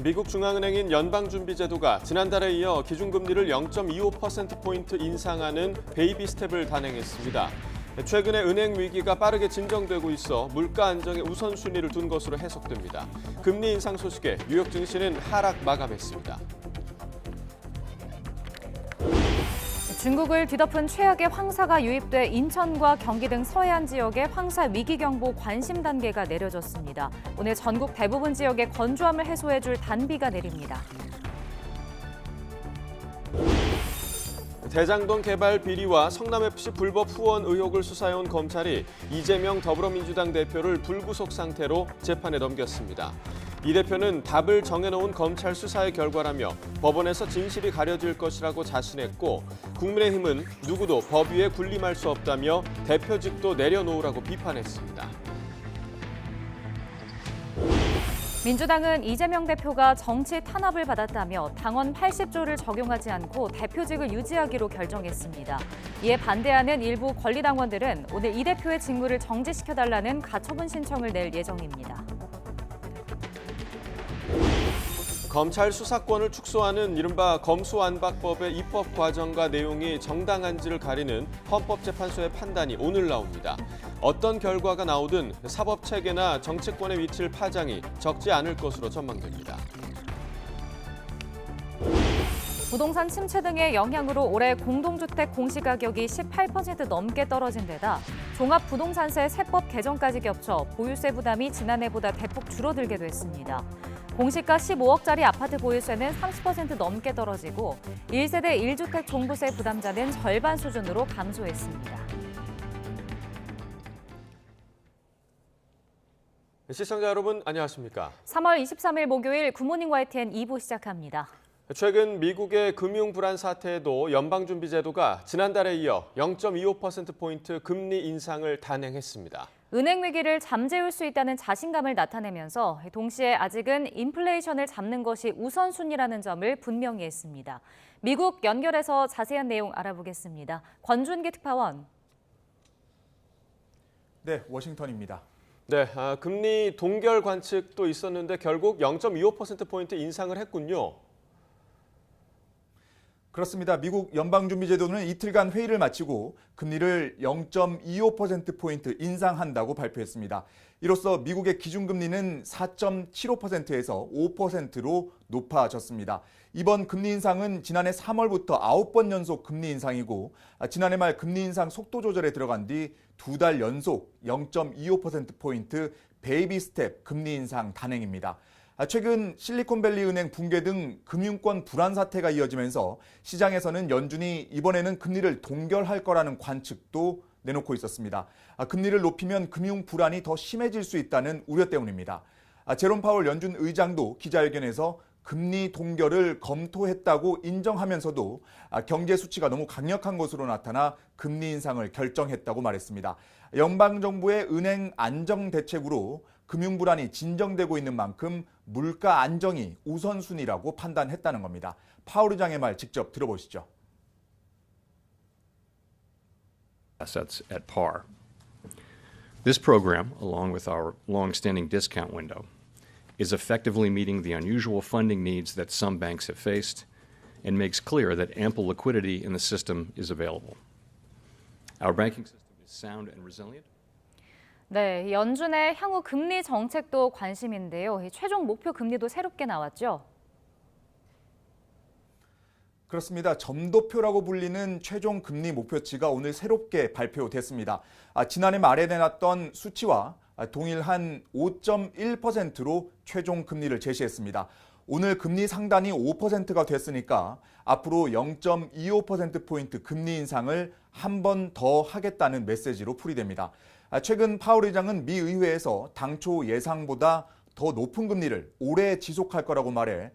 미국 중앙은행인 연방준비제도가 지난달에 이어 기준금리를 0.25%포인트 인상하는 베이비 스텝을 단행했습니다. 최근에 은행 위기가 빠르게 진정되고 있어 물가 안정에 우선순위를 둔 것으로 해석됩니다. 금리 인상 소식에 뉴욕 증시는 하락 마감했습니다. 중국을 뒤덮은 최악의 황사가 유입돼 인천과 경기 등 서해안 지역에 황사 위기경보 관심 단계가 내려졌습니다. 오늘 전국 대부분 지역에 건조함을 해소해줄 단비가 내립니다. 대장동 개발 비리와 성남FC 불법 후원 의혹을 수사해온 검찰이 이재명 더불어민주당 대표를 불구속 상태로 재판에 넘겼습니다. 이 대표는 답을 정해놓은 검찰 수사의 결과라며 법원에서 진실이 가려질 것이라고 자신했고 국민의힘은 누구도 법 위에 군림할 수 없다며 대표직도 내려놓으라고 비판했습니다. 민주당은 이재명 대표가 정치 탄압을 받았다며 당원 80조를 적용하지 않고 대표직을 유지하기로 결정했습니다. 이에 반대하는 일부 권리당원들은 오늘 이 대표의 직무를 정지시켜달라는 가처분 신청을 낼 예정입니다. 검찰 수사권을 축소하는 이른바 검수완박법의 입법 과정과 내용이 정당한지를 가리는 헌법재판소의 판단이 오늘 나옵니다. 어떤 결과가 나오든 사법체계나 정치권의 미칠 파장이 적지 않을 것으로 전망됩니다. 부동산 침체 등의 영향으로 올해 공동주택 공시가격이 18% 넘게 떨어진 데다 종합부동산세 세법 개정까지 겹쳐 보유세 부담이 지난해보다 대폭 줄어들게 됐습니다. 공시가 15억짜리 아파트 보유세는 30% 넘게 떨어지고 1세대 1주택 종부세 부담자는 절반 수준으로 감소했습니다. 시청자 여러분 안녕하십니까? 3월 23일 목요일 굿모닝 YTN 2부 시작합니다. 최근 미국의 금융 불안 사태에도 연방준비제도가 지난달에 이어 0.25%포인트 금리 인상을 단행했습니다. 은행 위기를 잠재울 수 있다는 자신감을 나타내면서 동시에 아직은 인플레이션을 잡는 것이 우선순위라는 점을 분명히 했습니다. 미국 연결해서 자세한 내용 알아보겠습니다. 권준기 특파원. 네, 워싱턴입니다. 네, 금리 동결 관측도 있었는데 결국 0.25%포인트 인상을 했군요. 그렇습니다. 미국 연방준비제도는 이틀간 회의를 마치고 금리를 0.25%포인트 인상한다고 발표했습니다. 이로써 미국의 기준금리는 4.75%에서 5%로 높아졌습니다. 이번 금리 인상은 지난해 3월부터 9번 연속 금리 인상이고 지난해 말 금리 인상 속도 조절에 들어간 뒤 2달 연속 0.25%포인트 베이비 스텝 금리 인상 단행입니다. 최근 실리콘밸리 은행 붕괴 등 금융권 불안 사태가 이어지면서 시장에서는 연준이 이번에는 금리를 동결할 거라는 관측도 내놓고 있었습니다. 금리를 높이면 금융 불안이 더 심해질 수 있다는 우려 때문입니다. 제롬 파월 연준 의장도 기자회견에서 금리 동결을 검토했다고 인정하면서도 경제 수치가 너무 강력한 것으로 나타나 금리 인상을 결정했다고 말했습니다. 연방정부의 은행 안정 대책으로 금융 불안이 진정되고 있는 만큼 물가 안정이 우선순위라고 판단했다는 겁니다. 파월 의장의 말 직접 들어보시죠. Assets at par. This program, along with our long-standing discount window, is effectively meeting the unusual funding needs that some banks have faced and makes clear that ample liquidity in the system is available. Our banking system is sound and resilient. 네, 연준의 향후 금리 정책도 관심인데요. 최종 목표 금리도 새롭게 나왔죠. 그렇습니다. 점도표라고 불리는 최종 금리 목표치가 오늘 새롭게 발표됐습니다. 지난해 말에 내놨던 수치와 동일한 5.1%로 최종 금리를 제시했습니다. 오늘 금리 상단이 5%가 됐으니까 앞으로 0.25%포인트 금리 인상을 한 번 더 하겠다는 메시지로 풀이됩니다. 최근 파월 의장은 미 의회에서 당초 예상보다 더 높은 금리를 오래 지속할 거라고 말해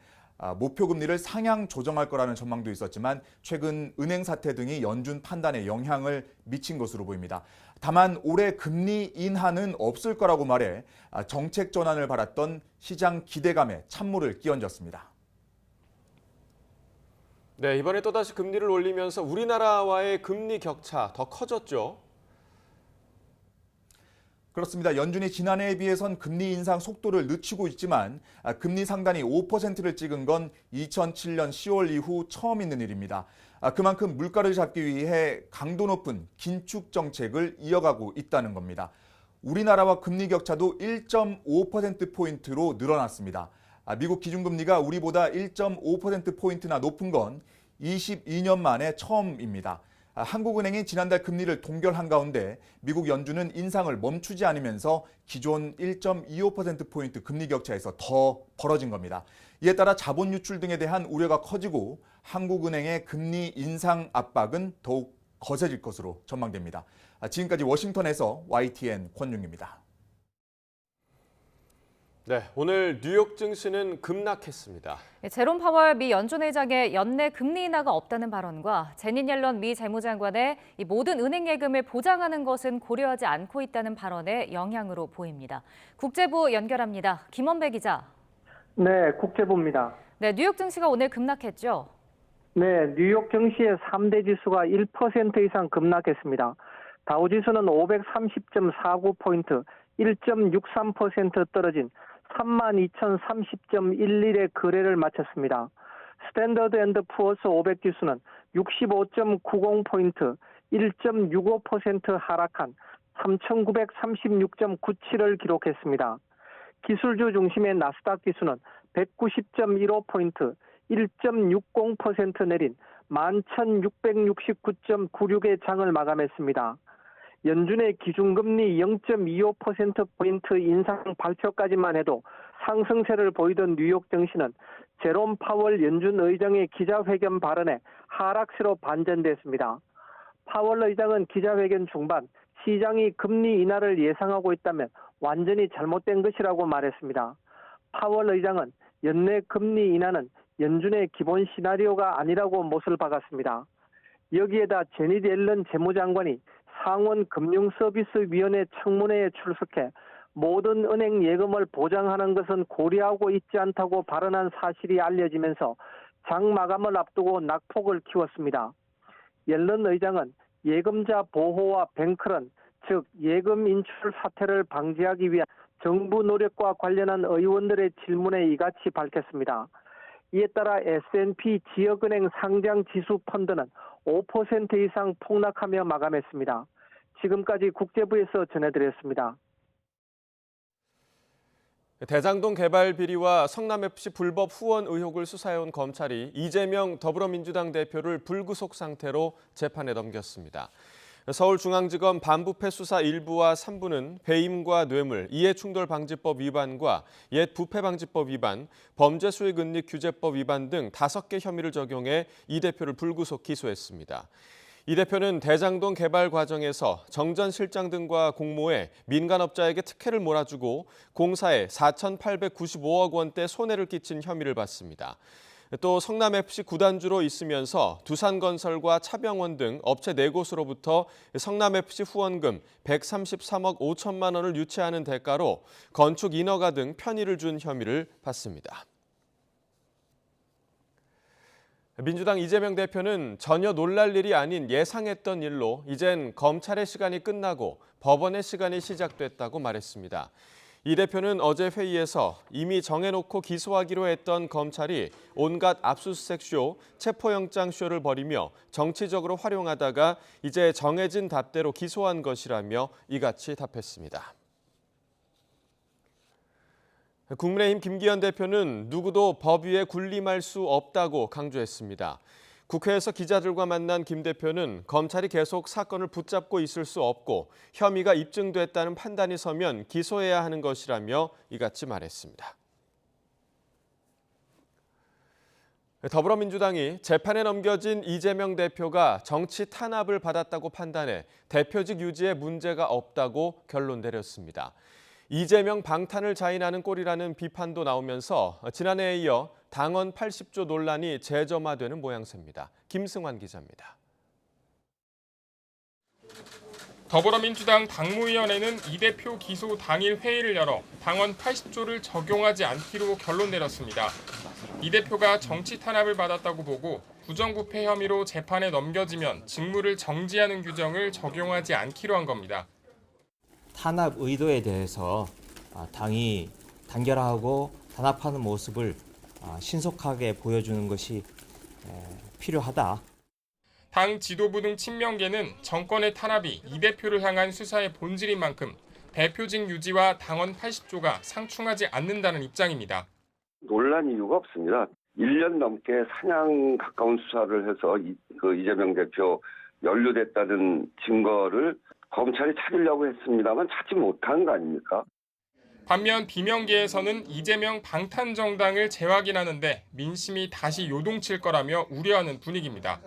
목표 금리를 상향 조정할 거라는 전망도 있었지만 최근 은행 사태 등이 연준 판단에 영향을 미친 것으로 보입니다. 다만 올해 금리 인하는 없을 거라고 말해 정책 전환을 바랐던 시장 기대감에 찬물을 끼얹었습니다. 네, 이번에 또다시 금리를 올리면서 우리나라와의 금리 격차 더 커졌죠. 그렇습니다. 연준이 지난해에 비해선 금리 인상 속도를 늦추고 있지만 금리 상단이 5%를 찍은 건 2007년 10월 이후 처음 있는 일입니다. 그만큼 물가를 잡기 위해 강도 높은 긴축 정책을 이어가고 있다는 겁니다. 우리나라와 금리 격차도 1.5%포인트로 늘어났습니다. 미국 기준금리가 우리보다 1.5%포인트나 높은 건 22년 만에 처음입니다. 한국은행이 지난달 금리를 동결한 가운데 미국 연준은 인상을 멈추지 않으면서 기존 1.25%포인트 금리 격차에서 더 벌어진 겁니다. 이에 따라 자본 유출 등에 대한 우려가 커지고 한국은행의 금리 인상 압박은 더욱 거세질 것으로 전망됩니다. 지금까지 워싱턴에서 YTN 권윤입니다. 네, 오늘 뉴욕 증시는 급락했습니다. 제롬 파월 미 연준 의장의 연내 금리 인하가 없다는 발언과 제닛 옐런 미 재무장관의 이 모든 은행 예금을 보장하는 것은 고려하지 않고 있다는 발언의 영향으로 보입니다. 국제부 연결합니다. 김원배 기자. 네, 국제부입니다. 네, 뉴욕 증시가 오늘 급락했죠? 네, 뉴욕 증시의 3대 지수가 1% 이상 급락했습니다. 다우지수는 530.49포인트, 1.63% 떨어진 32,030.11의 거래를 마쳤습니다. 스탠더드 앤드 푸어스 500 지수는 65.90포인트, 1.65% 하락한 3,936.97을 기록했습니다. 기술주 중심의 나스닥 지수는 190.15포인트, 1.60% 내린 11,669.96의 장을 마감했습니다. 연준의 기준금리 0.25%포인트 인상 발표까지만 해도 상승세를 보이던 뉴욕 증시는 제롬 파월 연준 의장의 기자회견 발언에 하락세로 반전됐습니다. 파월 의장은 기자회견 중반 시장이 금리 인하를 예상하고 있다면 완전히 잘못된 것이라고 말했습니다. 파월 의장은 연내 금리 인하는 연준의 기본 시나리오가 아니라고 못을 박았습니다. 여기에다 제닛 옐런 재무장관이 상원 금융서비스위원회 청문회에 출석해 모든 은행 예금을 보장하는 것은 고려하고 있지 않다고 발언한 사실이 알려지면서 장 마감을 앞두고 낙폭을 키웠습니다. 옐런 의장은 예금자 보호와 뱅크런, 즉 예금 인출 사태를 방지하기 위한 정부 노력과 관련한 의원들의 질문에 이같이 밝혔습니다. 이에 따라 S&P 지역은행 상장 지수 펀드는 5% 이상 폭락하며 마감했습니다. 지금까지 국제부에서 전해드렸습니다. 대장동 개발 비리와 성남FC 불법 후원 의혹을 수사해온 검찰이 이재명 더불어민주당 대표를 불구속 상태로 재판에 넘겼습니다. 서울중앙지검 반부패 수사 1부와 3부는 배임과 뇌물, 이해충돌방지법 위반과 옛 부패방지법 위반, 범죄수익은닉규제법 위반 등 5개 혐의를 적용해 이 대표를 불구속 기소했습니다. 이 대표는 대장동 개발 과정에서 정전 실장 등과 공모해 민간업자에게 특혜를 몰아주고 공사에 4,895억 원대 손해를 끼친 혐의를 받습니다. 또 성남FC 구단주로 있으면서 두산건설과 차병원 등 업체 4곳으로부터 성남FC 후원금 133억 5천만 원을 유치하는 대가로 건축 인허가 등 편의를 준 혐의를 받습니다. 민주당 이재명 대표는 전혀 놀랄 일이 아닌 예상했던 일로 이젠 검찰의 시간이 끝나고 법원의 시간이 시작됐다고 말했습니다. 이 대표는 어제 회의에서 이미 정해놓고 기소하기로 했던 검찰이 온갖 압수수색 쇼, 체포영장 쇼를 벌이며 정치적으로 활용하다가 이제 정해진 답대로 기소한 것이라며 이같이 답했습니다. 국민의힘 김기현 대표는 누구도 법 위에 군림할 수 없다고 강조했습니다. 국회에서 기자들과 만난 김 대표는 검찰이 계속 사건을 붙잡고 있을 수 없고 혐의가 입증됐다는 판단이 서면 기소해야 하는 것이라며 이같이 말했습니다. 더불어민주당이 재판에 넘겨진 이재명 대표가 정치 탄압을 받았다고 판단해 대표직 유지에 문제가 없다고 결론 내렸습니다. 이재명 방탄을 자인하는 꼴이라는 비판도 나오면서 지난해에 이어 당원 80조 논란이 재점화되는 모양새입니다. 김승환 기자입니다. 더불어민주당 당무위원회는 이 대표 기소 당일 회의를 열어 당원 80조를 적용하지 않기로 결론 내렸습니다. 이 대표가 정치 탄압을 받았다고 보고 부정부패 혐의로 재판에 넘겨지면 직무를 정지하는 규정을 적용하지 않기로 한 겁니다. 탄압 의도에 대해서 당이 단결하고 단합하는 모습을 신속하게 보여주는 것이 필요하다. 당 지도부 등 친명계는 정권의 탄압이 이 대표를 향한 수사의 본질인 만큼 대표직 유지와 당원 80조가 상충하지 않는다는 입장입니다. 논란 이유가 없습니다. 1년 넘게 사냥 가까운 수사를 해서 이재명 대표 연루됐다는 증거를 검찰이 찾으려고 했습니다만 찾지 못한 거 아닙니까? 반면 비명계에서는 이재명 방탄정당을 재확인하는데 민심이 다시 요동칠 거라며 우려하는 분위기입니다.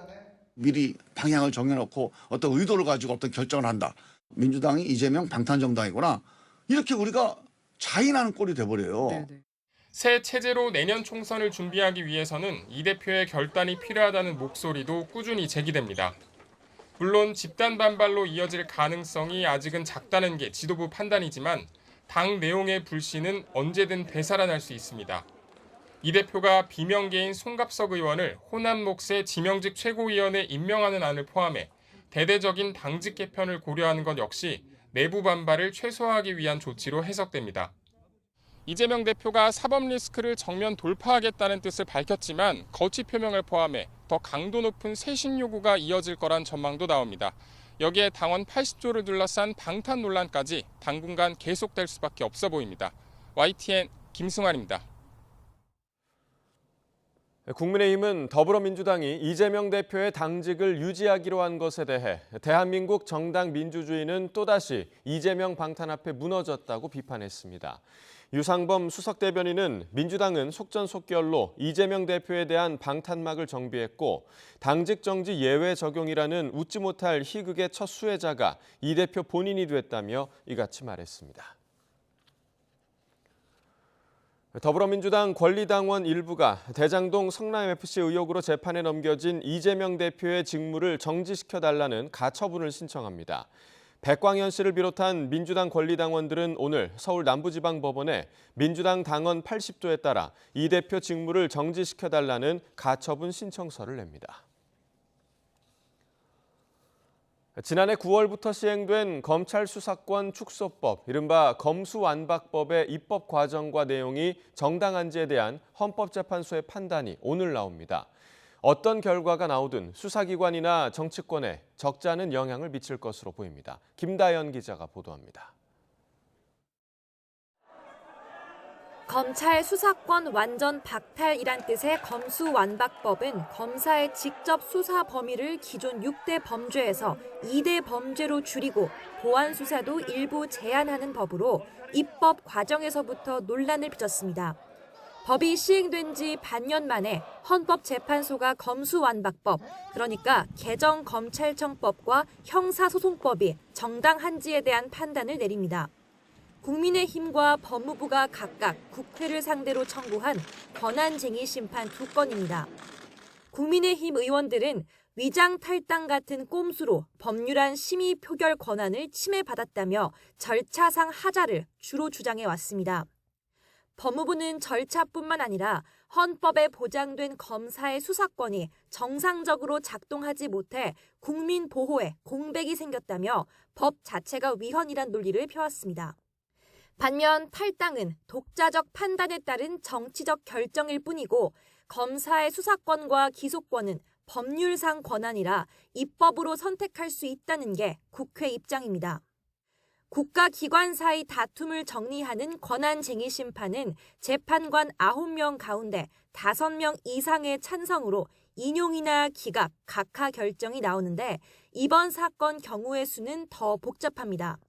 미리 방향을 정해놓고 어떤 의도를 가지고 어떤 결정을 한다. 민주당이 이재명 방탄정당이구나. 이렇게 우리가 자인하는 꼴이 돼버려요. 네네. 새 체제로 내년 총선을 준비하기 위해서는 이 대표의 결단이 필요하다는 목소리도 꾸준히 제기됩니다. 물론 집단 반발로 이어질 가능성이 아직은 작다는 게 지도부 판단이지만 당 내용의 불신은 언제든 되살아날 수 있습니다. 이 대표가 비명계인 송갑석 의원을 호남 몫의 지명직 최고위원에 임명하는 안을 포함해 대대적인 당직 개편을 고려하는 것 역시 내부 반발을 최소화하기 위한 조치로 해석됩니다. 이재명 대표가 사법 리스크를 정면 돌파하겠다는 뜻을 밝혔지만 거취 표명을 포함해 더 강도 높은 쇄신 요구가 이어질 거란 전망도 나옵니다. 여기에 당원 80조를 둘러싼 방탄 논란까지 당분간 계속될 수밖에 없어 보입니다. YTN 김승환입니다. 국민의힘은 더불어민주당이 이재명 대표의 당직을 유지하기로 한 것에 대해 대한민국 정당 민주주의는 또다시 이재명 방탄 앞에 무너졌다고 비판했습니다. 유상범 수석대변인은 민주당은 속전속결로 이재명 대표에 대한 방탄막을 정비했고 당직 정지 예외 적용이라는 웃지 못할 희극의 첫 수혜자가 이 대표 본인이 됐다며 이같이 말했습니다. 더불어민주당 권리당원 일부가 대장동 성남FC 의혹으로 재판에 넘겨진 이재명 대표의 직무를 정지시켜달라는 가처분을 신청합니다. 백광현 씨를 비롯한 민주당 권리당원들은 오늘 서울 남부지방법원에 민주당 당원 80조에 따라 이 대표 직무를 정지시켜달라는 가처분 신청서를 냅니다. 지난해 9월부터 시행된 검찰 수사권 축소법, 이른바 검수완박법의 입법 과정과 내용이 정당한지에 대한 헌법재판소의 판단이 오늘 나옵니다. 어떤 결과가 나오든 수사기관이나 정치권에 적지 않은 영향을 미칠 것으로 보입니다. 김다연 기자가 보도합니다. 검찰 수사권 완전 박탈이란 뜻의 검수완박법은 검사의 직접 수사 범위를 기존 6대 범죄에서 2대 범죄로 줄이고 보안 수사도 일부 제한하는 법으로 입법 과정에서부터 논란을 빚었습니다. 법이 시행된 지 반년 만에 헌법재판소가 검수완박법, 그러니까 개정검찰청법과 형사소송법이 정당한지에 대한 판단을 내립니다. 국민의힘과 법무부가 각각 국회를 상대로 청구한 권한쟁의 심판 2건입니다. 국민의힘 의원들은 위장 탈당 같은 꼼수로 법률안 심의 표결 권한을 침해받았다며 절차상 하자를 주로 주장해 왔습니다. 법무부는 절차뿐만 아니라 헌법에 보장된 검사의 수사권이 정상적으로 작동하지 못해 국민 보호에 공백이 생겼다며 법 자체가 위헌이란 논리를 펴왔습니다. 반면 탈당은 독자적 판단에 따른 정치적 결정일 뿐이고 검사의 수사권과 기소권은 법률상 권한이라 입법으로 선택할 수 있다는 게 국회 입장입니다. 국가기관 사이 다툼을 정리하는 권한쟁의 심판은 재판관 9명 가운데 5명 이상의 찬성으로 인용이나 기각, 각하 결정이 나오는데 이번 사건 경우의 수는 더 복잡합니다.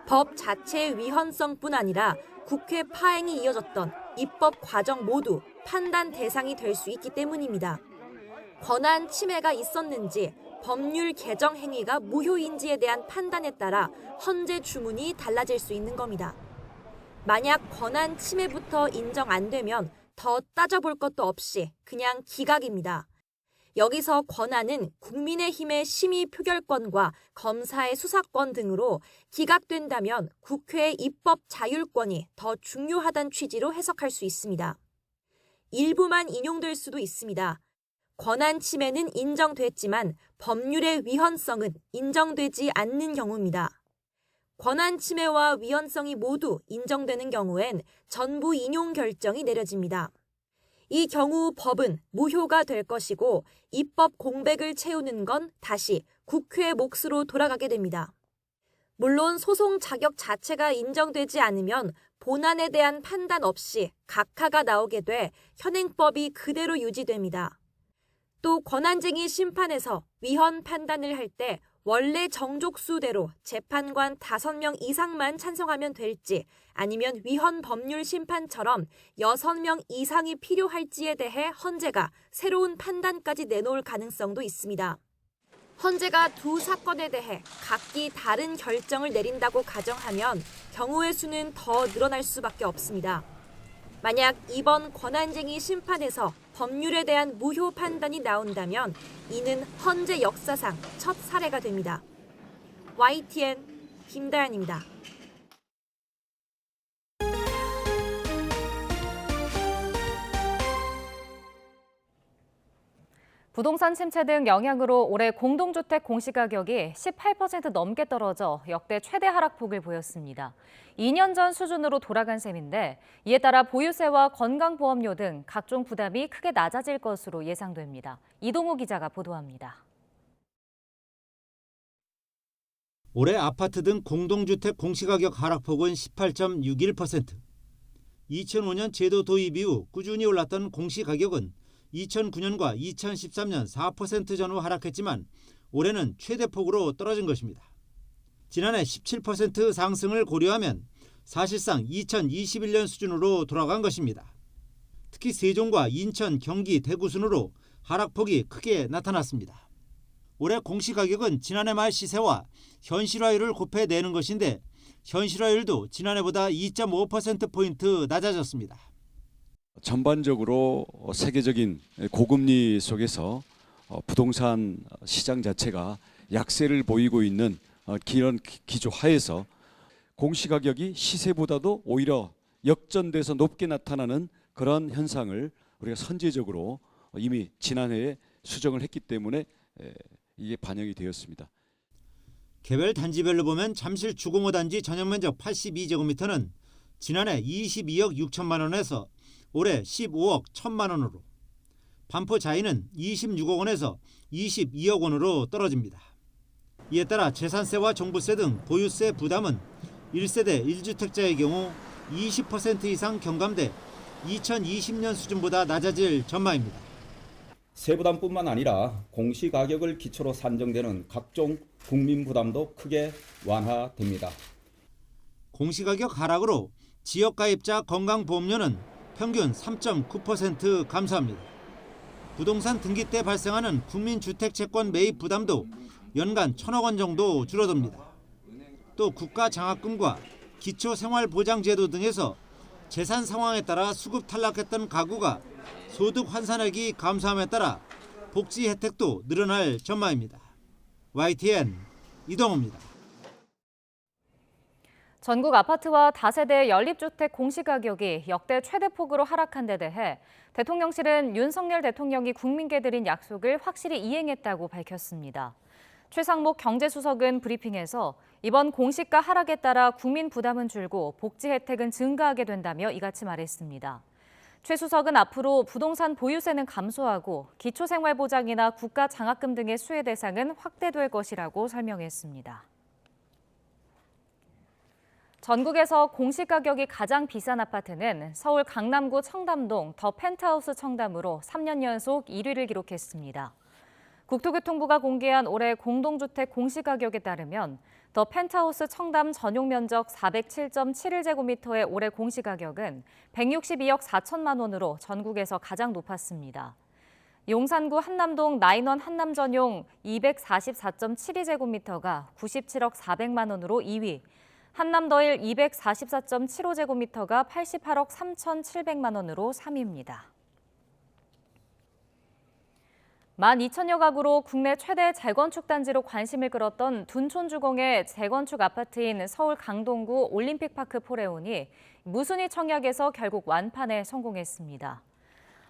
법 자체의 위헌성뿐 아니라 국회 파행이 이어졌던 입법 과정 모두 판단 대상이 될 수 있기 때문입니다. 권한 침해가 있었는지 법률 개정 행위가 무효인지에 대한 판단에 따라 헌재 주문이 달라질 수 있는 겁니다. 만약 권한 침해부터 인정 안 되면 더 따져볼 것도 없이 그냥 기각입니다. 여기서 권한은 국민의힘의 심의 표결권과 검사의 수사권 등으로 기각된다면 국회의 입법 자율권이 더 중요하다는 취지로 해석할 수 있습니다. 일부만 인용될 수도 있습니다. 권한 침해는 인정됐지만 법률의 위헌성은 인정되지 않는 경우입니다. 권한 침해와 위헌성이 모두 인정되는 경우엔 전부 인용 결정이 내려집니다. 이 경우 법은 무효가 될 것이고 입법 공백을 채우는 건 다시 국회의 몫으로 돌아가게 됩니다. 물론 소송 자격 자체가 인정되지 않으면 본안에 대한 판단 없이 각하가 나오게 돼 현행법이 그대로 유지됩니다. 또 권한쟁의 심판에서 위헌 판단을 할 때 원래 정족수대로 재판관 5명 이상만 찬성하면 될지 아니면 위헌 법률 심판처럼 6명 이상이 필요할지에 대해 헌재가 새로운 판단까지 내놓을 가능성도 있습니다. 헌재가 두 사건에 대해 각기 다른 결정을 내린다고 가정하면 경우의 수는 더 늘어날 수밖에 없습니다. 만약 이번 권한쟁의 심판에서 법률에 대한 무효 판단이 나온다면 이는 헌재 역사상 첫 사례가 됩니다. YTN 김다연입니다. 부동산 침체 등 영향으로 올해 공동주택 공시가격이 18% 넘게 떨어져 역대 최대 하락폭을 보였습니다. 2년 전 수준으로 돌아간 셈인데 이에 따라 보유세와 건강보험료 등 각종 부담이 크게 낮아질 것으로 예상됩니다. 이동우 기자가 보도합니다. 올해 아파트 등 공동주택 공시가격 하락폭은 18.61%. 2005년 제도 도입 이후 꾸준히 올랐던 공시가격은 2009년과 2013년 4% 전후 하락했지만 올해는 최대폭으로 떨어진 것입니다. 지난해 17% 상승을 고려하면 사실상 2021년 수준으로 돌아간 것입니다. 특히 세종과 인천, 경기, 대구 순으로 하락폭이 크게 나타났습니다. 올해 공시가격은 지난해 말 시세와 현실화율을 곱해내는 것인데 현실화율도 지난해보다 2.5%포인트 낮아졌습니다. 전반적으로 세계적인 고금리 속에서 부동산 시장 자체가 약세를 보이고 있는 이런 기조 하에서 공시가격이 시세보다도 오히려 역전돼서 높게 나타나는 그런 현상을 우리가 선제적으로 이미 지난해에 수정을 했기 때문에 이게 반영이 되었습니다. 개별 단지별로 보면 잠실 주공호 단지 전용 면적 82제곱미터는 지난해 22억 6천만 원에서 올해 15억 1천만 원으로, 반포 자이는 26억 원에서 22억 원으로 떨어집니다. 이에 따라 재산세와 종부세 등 보유세 부담은 1세대 1주택자의 경우 20% 이상 경감돼 2020년 수준보다 낮아질 전망입니다. 세부담뿐만 아니라 공시가격을 기초로 산정되는 각종 국민 부담도 크게 완화됩니다. 공시가격 하락으로 지역가입자 건강보험료는 평균 3.9% 감소합니다. 부동산 등기 때 발생하는 국민주택채권 매입 부담도 연간 1,000억 원 정도 줄어듭니다. 또 국가장학금과 기초생활보장제도 등에서 재산 상황에 따라 수급 탈락했던 가구가 소득 환산액이 감소함에 따라 복지 혜택도 늘어날 전망입니다. YTN 이동호입니다. 전국 아파트와 다세대 연립주택 공시가격이 역대 최대폭으로 하락한 데 대해 대통령실은 윤석열 대통령이 국민께 드린 약속을 확실히 이행했다고 밝혔습니다. 최상목 경제수석은 브리핑에서 이번 공시가 하락에 따라 국민 부담은 줄고 복지 혜택은 증가하게 된다며 이같이 말했습니다. 최 수석은 앞으로 부동산 보유세는 감소하고 기초생활보장이나 국가장학금 등의 수혜 대상은 확대될 것이라고 설명했습니다. 전국에서 공시가격이 가장 비싼 아파트는 서울 강남구 청담동 더 펜트하우스 청담으로 3년 연속 1위를 기록했습니다. 국토교통부가 공개한 올해 공동주택 공시가격에 따르면 더 펜트하우스 청담 전용 면적 407.71제곱미터의 올해 공시가격은 162억 4천만 원으로 전국에서 가장 높았습니다. 용산구 한남동 나인원 한남 전용 244.72제곱미터가 97억 400만 원으로 2위, 한남더일 244.75제곱미터가 88억 3,700만 원으로 3위입니다. 12,000여 가구로 국내 최대 재건축 단지로 관심을 끌었던 둔촌주공의 재건축 아파트인 서울 강동구 올림픽파크 포레온이 무순위 청약에서 결국 완판에 성공했습니다.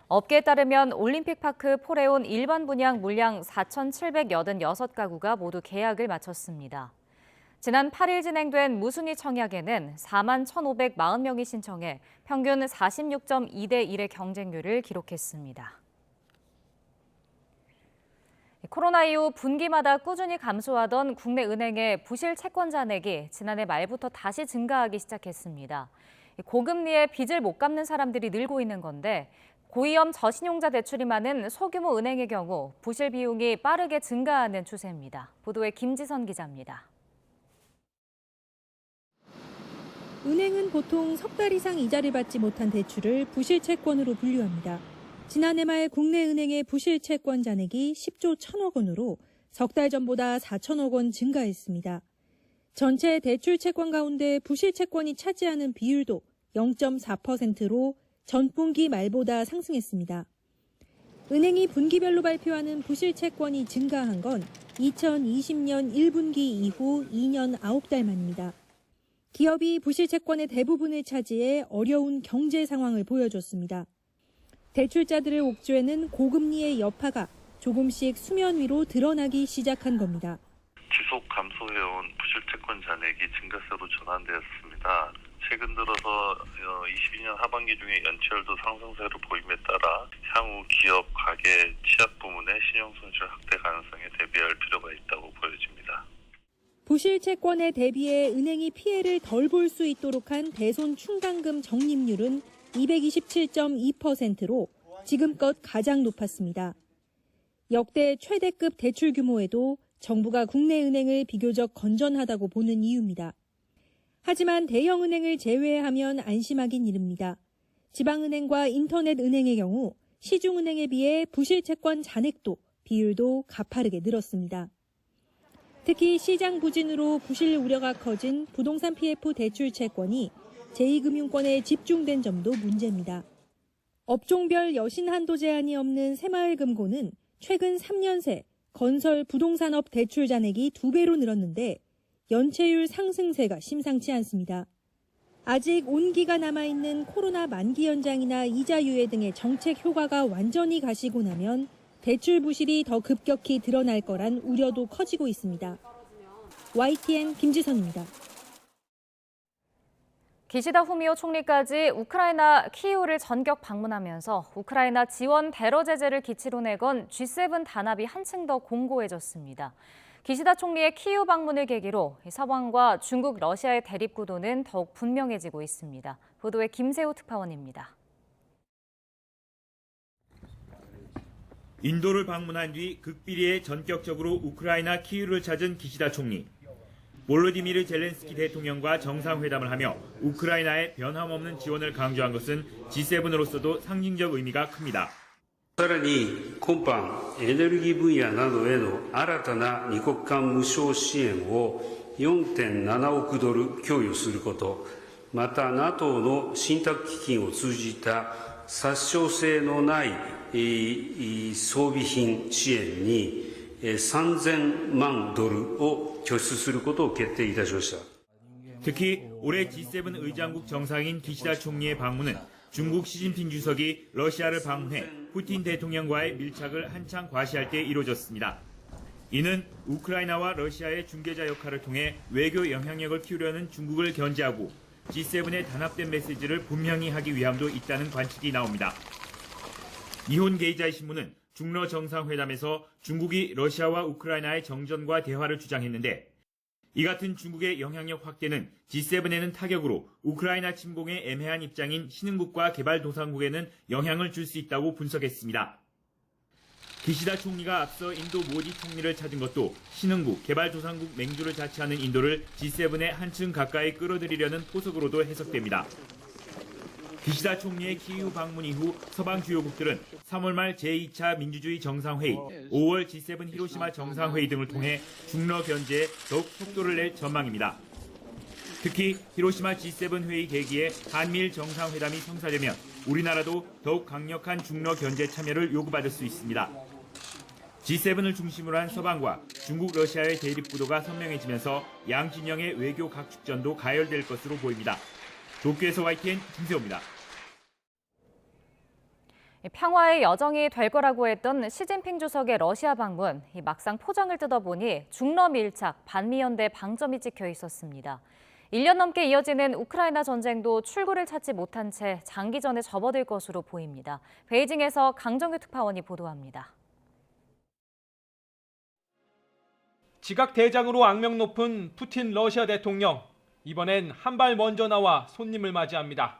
업계에 따르면 올림픽파크 포레온 일반 분양 물량 4,786가구가 모두 계약을 마쳤습니다. 지난 8일 진행된 무순위 청약에는 4만 1,540명이 신청해 평균 46.2대 1의 경쟁률을 기록했습니다. 코로나 이후 분기마다 꾸준히 감소하던 국내 은행의 부실 채권 잔액이 지난해 말부터 다시 증가하기 시작했습니다. 고금리에 빚을 못 갚는 사람들이 늘고 있는 건데 고위험 저신용자 대출이 많은 소규모 은행의 경우 부실 비용이 빠르게 증가하는 추세입니다. 보도에 김지선 기자입니다. 은행은 보통 석 달 이상 이자를 받지 못한 대출을 부실 채권으로 분류합니다. 지난해 말 국내 은행의 부실 채권 잔액이 10조 1천억 원으로 석 달 전보다 4천억 원 증가했습니다. 전체 대출 채권 가운데 부실 채권이 차지하는 비율도 0.4%로 전분기 말보다 상승했습니다. 은행이 분기별로 발표하는 부실 채권이 증가한 건 2020년 1분기 이후 2년 9달 만입니다. 기업이 부실 채권의 대부분을 차지해 어려운 경제 상황을 보여줬습니다. 대출자들의 옥죄는 고금리의 여파가 조금씩 수면 위로 드러나기 시작한 겁니다. 지속 감소해온 부실 채권 잔액이 증가세로 전환되었습니다. 최근 들어서 22년 하반기 중에 연체율도 상승세로 보임에 따라 향후 기업, 가계, 취약 부문의 신용 손실 확대 가능성에 대비할 필요가 있다고 보여집니다. 부실 채권에 대비해 은행이 피해를 덜 볼 수 있도록 한 대손 충당금 적립률은 227.2%로 지금껏 가장 높았습니다. 역대 최대급 대출 규모에도 정부가 국내 은행을 비교적 건전하다고 보는 이유입니다. 하지만 대형은행을 제외하면 안심하긴 이릅니다. 지방은행과 인터넷은행의 경우 시중은행에 비해 부실 채권 잔액도 비율도 가파르게 늘었습니다. 특히 시장 부진으로 부실 우려가 커진 부동산 PF 대출 채권이 제2금융권에 집중된 점도 문제입니다. 업종별 여신 한도 제한이 없는 새마을금고는 최근 3년 새 건설 부동산업 대출 잔액이 2배로 늘었는데 연체율 상승세가 심상치 않습니다. 아직 온기가 남아있는 코로나 만기 연장이나 이자 유예 등의 정책 효과가 완전히 가시고 나면 대출 부실이 더 급격히 드러날 거란 우려도 커지고 있습니다. YTN 김지선입니다. 기시다 후미오 총리까지 우크라이나 키이우를 전격 방문하면서 우크라이나 지원 대러 제재를 기치로 내건 G7 단합이 한층 더 공고해졌습니다. 기시다 총리의 키이우 방문을 계기로 서방과 중국, 러시아의 대립 구도는 더욱 분명해지고 있습니다. 보도에 김세호 특파원입니다. 인도를 방문한 뒤 극비리에 전격적으로 우크라이나 키이우를 찾은 기시다 총리. 볼로디미르 젤렌스키 대통령과 정상회담을 하며 우크라이나의 변함없는 지원을 강조한 것은 G7으로서도 상징적 의미가 큽니다. さらに今般エネルギー分野などへの新たな二国間無償支援を 4.7 億ドル供与すること、また NATO の信託基金を通じた殺傷性のない装備品支援に 3000만 달러를拠出することを決定いたしました. 특히 올해 G7 의장국 정상인 기시다 총리의 방문은 중국 시진핑 주석이 러시아를 방문해 푸틴 대통령과의 밀착을 한창 과시할 때 이루어졌습니다. 이는 우크라이나와 러시아의 중개자 역할을 통해 외교 영향력을 키우려는 중국을 견제하고 G7의 단합된 메시지를 분명히 하기 위함도 있다는 관측이 나옵니다. 이혼 게이자이 신문은 중러 정상회담에서 중국이 러시아와 우크라이나의 정전과 대화를 주장했는데 이 같은 중국의 영향력 확대는 G7에는 타격으로 우크라이나 침공에 애매한 입장인 신흥국과 개발도상국에는 영향을 줄 수 있다고 분석했습니다. 기시다 총리가 앞서 인도 모디 총리를 찾은 것도 신흥국, 개발도상국 맹주를 자처하는 인도를 G7에 한층 가까이 끌어들이려는 포석으로도 해석됩니다. 기시다 총리의 키이우 방문 이후 서방 주요국들은 3월 말 제2차 민주주의 정상회의, 5월 G7 히로시마 정상회의 등을 통해 중러 견제에 더욱 속도를 낼 전망입니다. 특히 히로시마 G7 회의 계기에 한미일 정상회담이 성사되면 우리나라도 더욱 강력한 중러 견제 참여를 요구받을 수 있습니다. G7을 중심으로 한 서방과 중국, 러시아의 대립 구도가 선명해지면서 양 진영의 외교 각축전도 가열될 것으로 보입니다. 도쿄에서 YTN 김세호입니다. 평화의 여정이 될 거라고 했던 시진핑 주석의 러시아 방문, 막상 포장을 뜯어보니 중러 밀착, 반미연대 방점이 찍혀 있었습니다. 1년 넘게 이어지는 우크라이나 전쟁도 출구를 찾지 못한 채 장기전에 접어들 것으로 보입니다. 베이징에서 강정규 특파원이 보도합니다. 지각 대장으로 악명 높은 푸틴 러시아 대통령, 이번엔 한 발 먼저 나와 손님을 맞이합니다.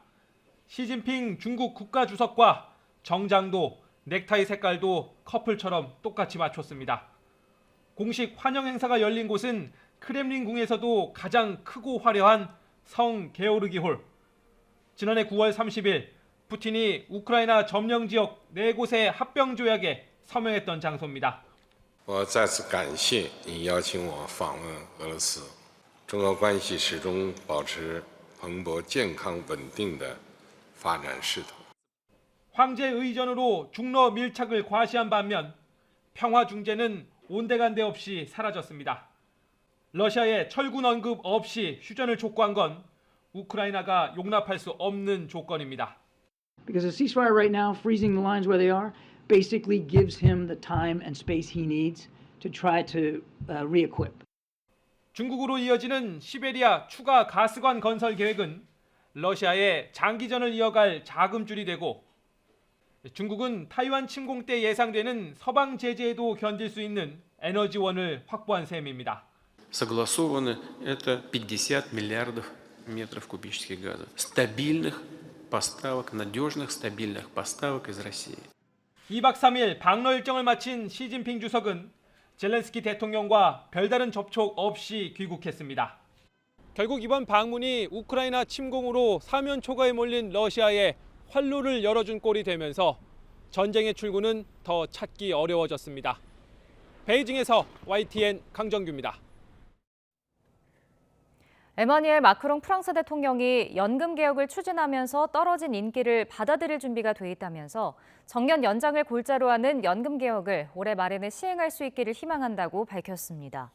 시진핑 중국 국가주석과 정장도 넥타이 색깔도 커플처럼 똑같이 맞췄습니다. 공식 환영 행사가 열린 곳은 크렘린궁에서도 가장 크고 화려한 성 게오르기홀. 지난해 9월 30일 푸틴이 우크라이나 점령 지역 4곳의 합병 조약에 서명했던 장소입니다. 我再次感谢你邀请我访问俄罗斯，中俄关系始终保持蓬勃、健康、稳定的发展势头。 황제 의전으로 중러 밀착을 과시한 반면 평화 중재는 온데간데 없이 사라졌습니다. 러시아의 철군 언급 없이 휴전을 촉구한 건 우크라이나가 용납할 수 없는 조건입니다. Because a ceasefire right now, freezing the lines where they are, basically gives him the time and space he needs to try to re-equip. 중국으로 이어지는 시베리아 추가 가스관 건설 계획은 러시아의 장기전을 이어갈 자금줄이 되고, 중국은 타이완 침공 때 예상되는 서방 제재에도 견딜 수 있는 에너지원을 확보한 셈입니다. Согласованы это 50 миллиардов метров кубических газа. Стабильных поставок, надежных стабильных поставок из России. 2박 3일 방러 일정을 마친 시진핑 주석은 젤렌스키 대통령과 별다른 접촉 없이 귀국했습니다. 결국 이번 방문이 우크라이나 침공으로 사면 초과에 몰린 러시아에 활로를 열어준 꼴이 되면서 전쟁의 출구는 더 찾기 어려워졌습니다. 베이징에서 YTN 강정규입니다. 에마뉘엘 마크롱 프랑스 대통령이 연금 개혁을 추진하면서 떨어진 인기를 받아들일 준비가 돼 있다면서 정년 연장을 골자로 하는 연금 개혁을 올해 말에는 시행할 수 있기를 희망한다고 밝혔습니다.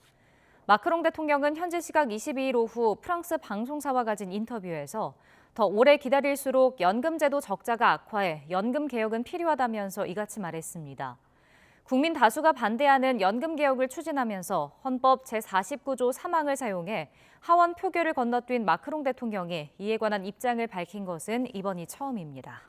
마크롱 대통령은 현지 시각 22일 오후 프랑스 방송사와 가진 인터뷰에서 더 오래 기다릴수록 연금제도 적자가 악화해 연금 개혁은 필요하다면서 이같이 말했습니다. 국민 다수가 반대하는 연금 개혁을 추진하면서 헌법 제49조 3항을 사용해 하원 표결을 건너뛴 마크롱 대통령이 이에 관한 입장을 밝힌 것은 이번이 처음입니다.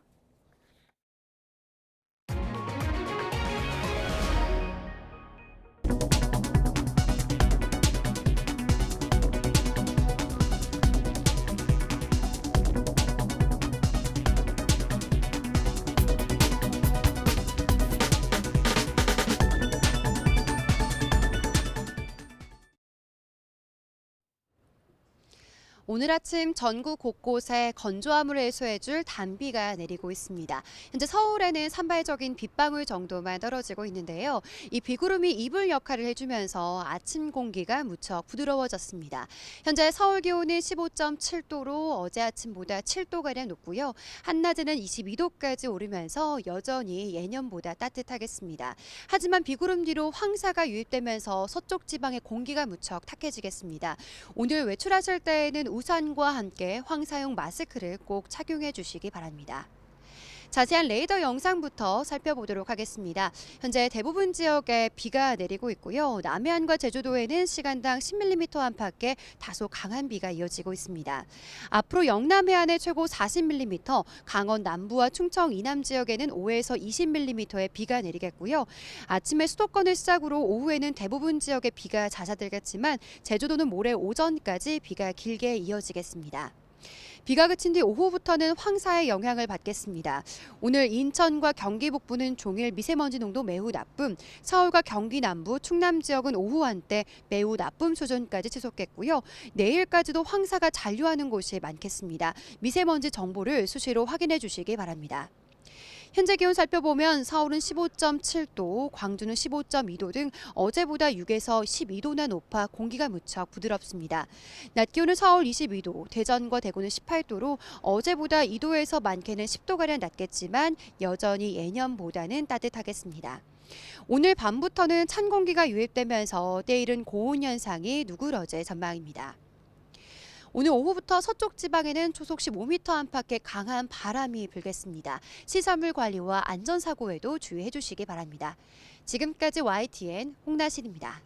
오늘 아침 전국 곳곳에 건조함을 해소해줄 단비가 내리고 있습니다. 현재 서울에는 산발적인 빗방울 정도만 떨어지고 있는데요. 이 비구름이 이불 역할을 해주면서 아침 공기가 무척 부드러워졌습니다. 현재 서울 기온은 15.7도로 어제 아침보다 7도가량 높고요. 한낮에는 22도까지 오르면서 여전히 예년보다 따뜻하겠습니다. 하지만 비구름 뒤로 황사가 유입되면서 서쪽 지방의 공기가 무척 탁해지겠습니다. 오늘 외출하실 때에는 우산과 함께 황사용 마스크를 꼭 착용해 주시기 바랍니다. 자세한 레이더 영상부터 살펴보도록 하겠습니다. 현재 대부분 지역에 비가 내리고 있고요. 남해안과 제주도에는 시간당 10mm 안팎의 다소 강한 비가 이어지고 있습니다. 앞으로 영남 해안에 최고 40mm, 강원 남부와 충청 이남 지역에는 5에서 20mm의 비가 내리겠고요. 아침에 수도권을 시작으로 오후에는 대부분 지역에 비가 잦아들겠지만 제주도는 모레 오전까지 비가 길게 이어지겠습니다. 비가 그친 뒤 오후부터는 황사의 영향을 받겠습니다. 오늘 인천과 경기 북부는 종일 미세먼지 농도 매우 나쁨, 서울과 경기 남부, 충남 지역은 오후 한때 매우 나쁨 수준까지 치솟겠고요. 내일까지도 황사가 잔류하는 곳이 많겠습니다. 미세먼지 정보를 수시로 확인해 주시기 바랍니다. 현재 기온 살펴보면 서울은 15.7도, 광주는 15.2도 등 어제보다 6에서 12도나 높아 공기가 무척 부드럽습니다. 낮 기온은 서울 22도, 대전과 대구는 18도로 어제보다 2도에서 많게는 10도가량 낮겠지만 여전히 예년보다는 따뜻하겠습니다. 오늘 밤부터는 찬 공기가 유입되면서 때이른 고온 현상이 누그러질 전망입니다. 오늘 오후부터 서쪽 지방에는 초속 15m 안팎의 강한 바람이 불겠습니다. 시설물 관리와 안전사고에도 주의해 주시기 바랍니다. 지금까지 YTN 홍나신입니다.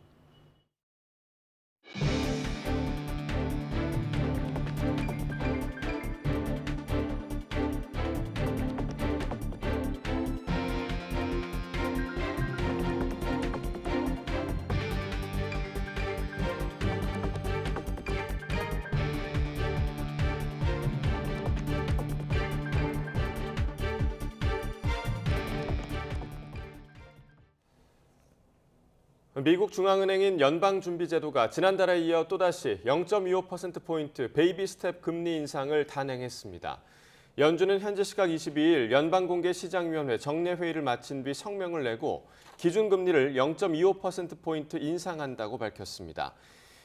미국 중앙은행인 연방준비제도가 지난달에 이어 또다시 0.25%포인트 베이비 스텝 금리 인상을 단행했습니다. 연준은 현지 시각 22일 연방공개시장위원회 정례회의를 마친 뒤 성명을 내고 기준금리를 0.25%포인트 인상한다고 밝혔습니다.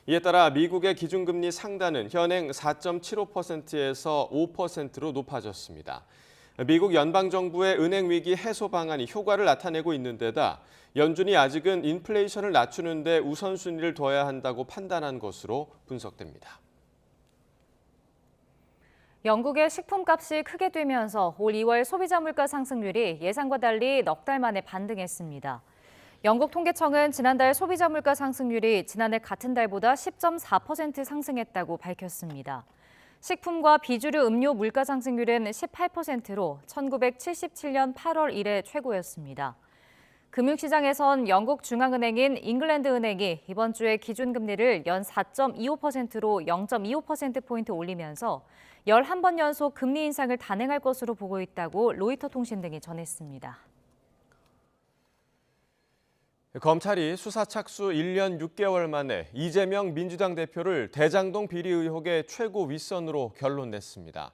이에 따라 미국의 기준금리 상단은 현행 4.75%에서 5%로 높아졌습니다. 미국 연방정부의 은행 위기 해소 방안이 효과를 나타내고 있는 데다 연준이 아직은 인플레이션을 낮추는 데 우선순위를 둬야 한다고 판단한 것으로 분석됩니다. 영국의 식품값이 크게 뛰면서 올 2월 소비자 물가 상승률이 예상과 달리 넉 달 만에 반등했습니다. 영국 통계청은 지난달 소비자 물가 상승률이 지난해 같은 달보다 10.4% 상승했다고 밝혔습니다. 식품과 비주류 음료 물가 상승률은 18%로 1977년 8월 이래 최고였습니다. 금융시장에선 영국 중앙은행인 잉글랜드 은행이 이번 주에 기준금리를 연 4.25%로 0.25%포인트 올리면서 11번 연속 금리 인상을 단행할 것으로 보고 있다고 로이터 통신 등이 전했습니다. 검찰이 수사 착수 1년 6개월 만에 이재명 민주당 대표를 대장동 비리 의혹의 최고 윗선으로 결론 냈습니다.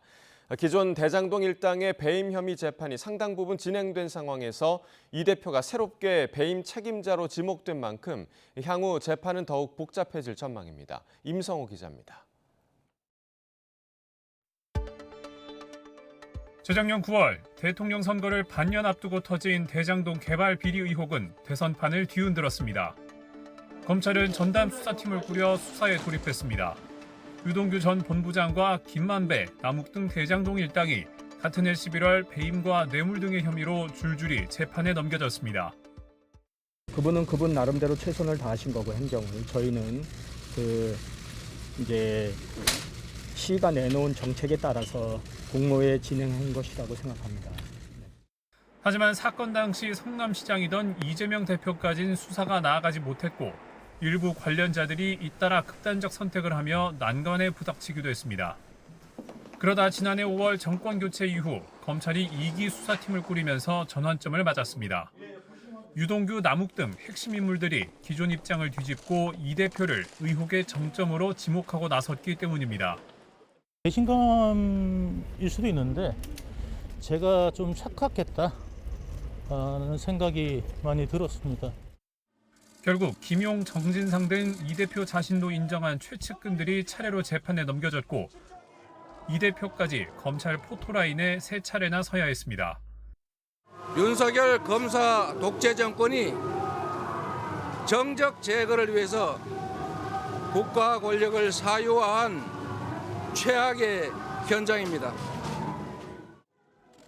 기존 대장동 일당의 배임 혐의 재판이 상당 부분 진행된 상황에서 이 대표가 새롭게 배임 책임자로 지목된 만큼 향후 재판은 더욱 복잡해질 전망입니다. 임성호 기자입니다. 재작년 9월 대통령 선거를 반년 앞두고 터진 대장동 개발 비리 의혹은 대선판을 뒤흔들었습니다. 검찰은 전담 수사팀을 꾸려 수사에 돌입했습니다. 유동규 전 본부장과 김만배, 남욱 등 대장동 일당이 같은 해 11월 배임과 뇌물 등의 혐의로 줄줄이 재판에 넘겨졌습니다. 그분은 그분 나름대로 최선을 다하신 거고 행정을 저희는 이제 시가 내놓은 정책에 따라서 공모에 진행한 것이라고 생각합니다. 하지만 사건 당시 성남시장이던 이재명 대표까지는 수사가 나아가지 못했고 일부 관련자들이 잇따라 극단적 선택을 하며 난관에 부닥치기도 했습니다. 그러다 지난해 5월 정권 교체 이후 검찰이 2기 수사팀을 꾸리면서 전환점을 맞았습니다. 유동규, 남욱 등 핵심 인물들이 기존 입장을 뒤집고 이 대표를 의혹의 정점으로 지목하고 나섰기 때문입니다. 배신감일 수도 있는데 제가 좀 착각했다는 생각이 많이 들었습니다. 결국 김용, 정진상 등 이 대표 자신도 인정한 최측근들이 차례로 재판에 넘겨졌고 이 대표까지 검찰 포토라인에 세 차례나 서야 했습니다. 윤석열 검사 독재 정권이 정적 제거를 위해서 국가 권력을 사유화한 최악의 현장입니다.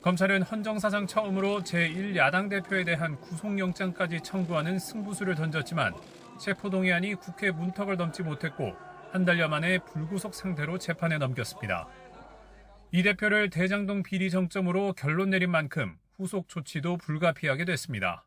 검찰은 헌정사상 처음으로 제1야당 대표에 대한 구속영장까지 청구하는 승부수를 던졌지만 체포동의안이 국회 문턱을 넘지 못했고 한 달여 만에 불구속 상태로 재판에 넘겼습니다. 이 대표를 대장동 비리 정점으로 결론 내린 만큼 후속 조치도 불가피하게 됐습니다.